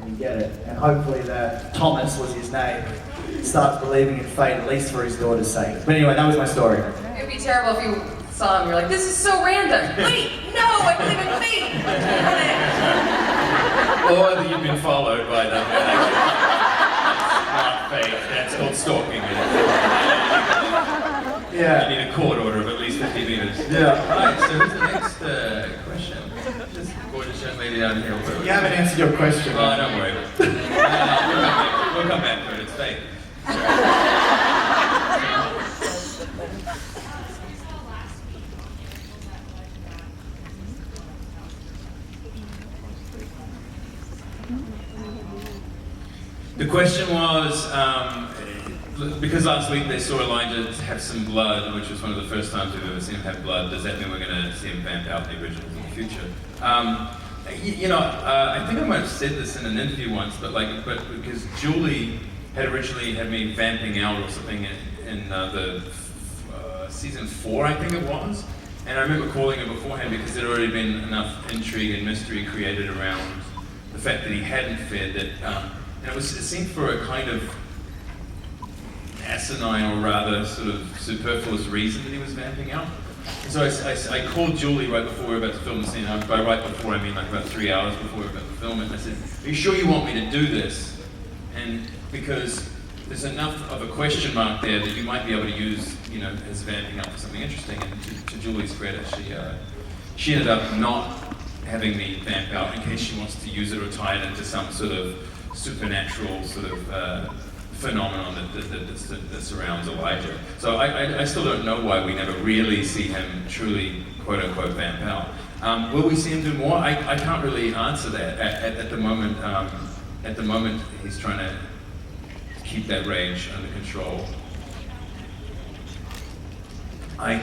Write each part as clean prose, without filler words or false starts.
and you get it. And hopefully that Thomas was his name, starts believing in fate, at least for his daughter's sake. But anyway, that was my story. It'd be terrible if you saw him, you're like, this is so random. Wait, no, I believe in fate. Or that you've been followed by them. That's not fate, that's called stalking. Yeah. You need a court order of at least 50 meters. Yeah. Alright, so who's the next question? This gorgeous young lady down here. You haven't answered your question. Oh, don't worry. We'll come back to it, it's fake. The question was, because last week they saw Elijah have some blood, which was one of the first times we've ever seen him have blood, does that mean we're going to see him vamp out the originals in the future? I think I might have said this in an interview once, but because Julie had originally had me vamping out or something in the season 4, I think it was, and I remember calling her beforehand because there'd already been enough intrigue and mystery created around the fact that he hadn't fed that. And it seemed for a kind of asinine or rather sort of superfluous reason that he was vamping out. And so I called Julie right before we were about to film the scene. By right before I mean like about 3 hours before we were about to film it. And I said, are you sure you want me to do this? And because there's enough of a question mark there that you might be able to use, as vamping up for something interesting. And to Julie's credit, she ended up not having me vamp out in case she wants to use it or tie it into some sort of supernatural sort of phenomenon that surrounds Elijah. So I still don't know why we never really see him truly quote-unquote vamp out. Will we see him do more? I can't really answer that at the moment. At the moment, he's trying to keep that rage under control. I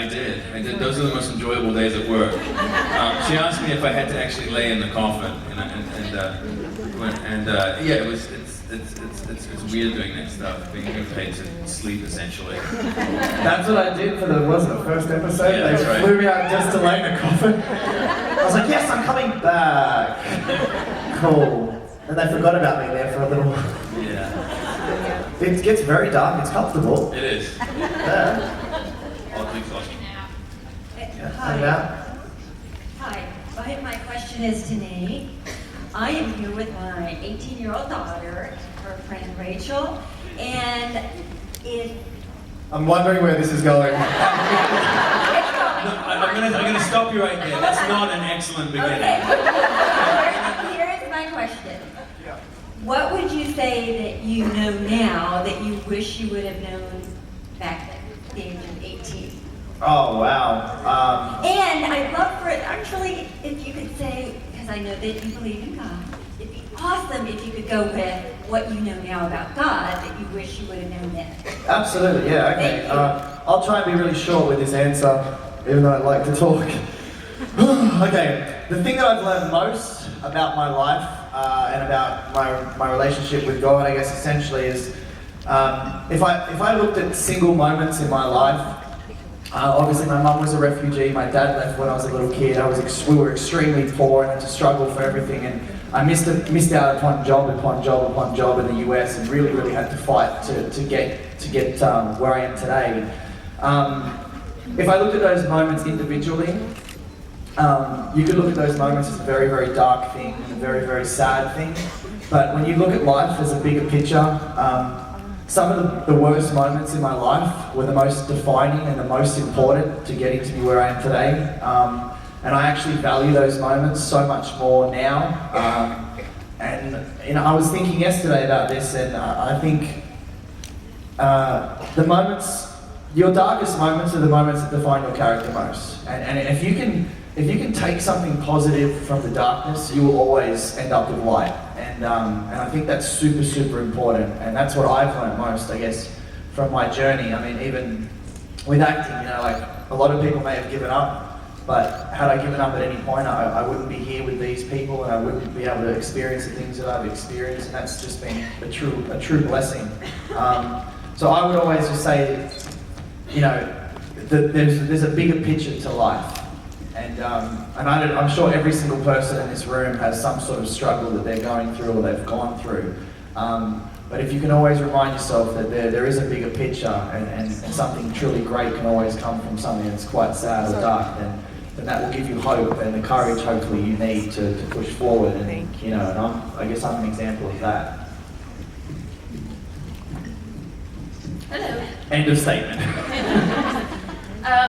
did. Those are the most enjoyable days at work. She asked me if I had to actually lay in the coffin, it's weird doing that stuff, being paid to sleep essentially. That's what I did for the first episode? Yeah, that's right. They flew me out just to lay in a coffin. I was like, yes, I'm coming back. Cool. And they forgot about me there for a little while. Yeah. It gets very dark, it's comfortable. It is. Yeah. Hi, my question is to Nate. I am here with my 18-year-old daughter, her friend Rachel, and I'm wondering where this is going. I'm gonna stop you right there. That's not an excellent beginning. Okay. Here's my question. What would you say that you know now that you wish you would have known back at the age of 18? Oh, wow. And I'd love for it, actually, if you could say, because I know that you believe in God, it'd be awesome if you could go with what you know now about God that you wish you would have known then. Absolutely, yeah, okay. I'll try and be really short with this answer, even though I like to talk. Okay, the thing that I've learned most about my life and about my relationship with God, I guess, essentially is, if I looked at single moments in my life, obviously my mum was a refugee, my dad left when I was a little kid, we were extremely poor and had to struggle for everything, and I missed out upon job upon job upon job in the US and really had to fight to get where I am today. If I looked at those moments individually, you could look at those moments as a very dark thing, a very sad thing, but when you look at life as a bigger picture, some of the worst moments in my life were the most defining and the most important to getting to be where I am today. And I actually value those moments so much more now. And I was thinking yesterday about this, and I think the moments, your darkest moments are the moments that define your character most. And if you can take something positive from the darkness, you will always end up with light. And I think that's super important, and that's what I've learned most, I guess, from my journey. I mean, even with acting, like a lot of people may have given up, but had I given up at any point, I wouldn't be here with these people, and I wouldn't be able to experience the things that I've experienced, and that's just been a true blessing. So I would always just say, that there's a bigger picture to life. And I'm sure every single person in this room has some sort of struggle that they're going through or they've gone through. But if you can always remind yourself that there is a bigger picture and something truly great can always come from something that's quite sad or dark, then that will give you hope and the courage hopefully you need to push forward. And you know, and I guess I'm an example of that. Hello. End of statement.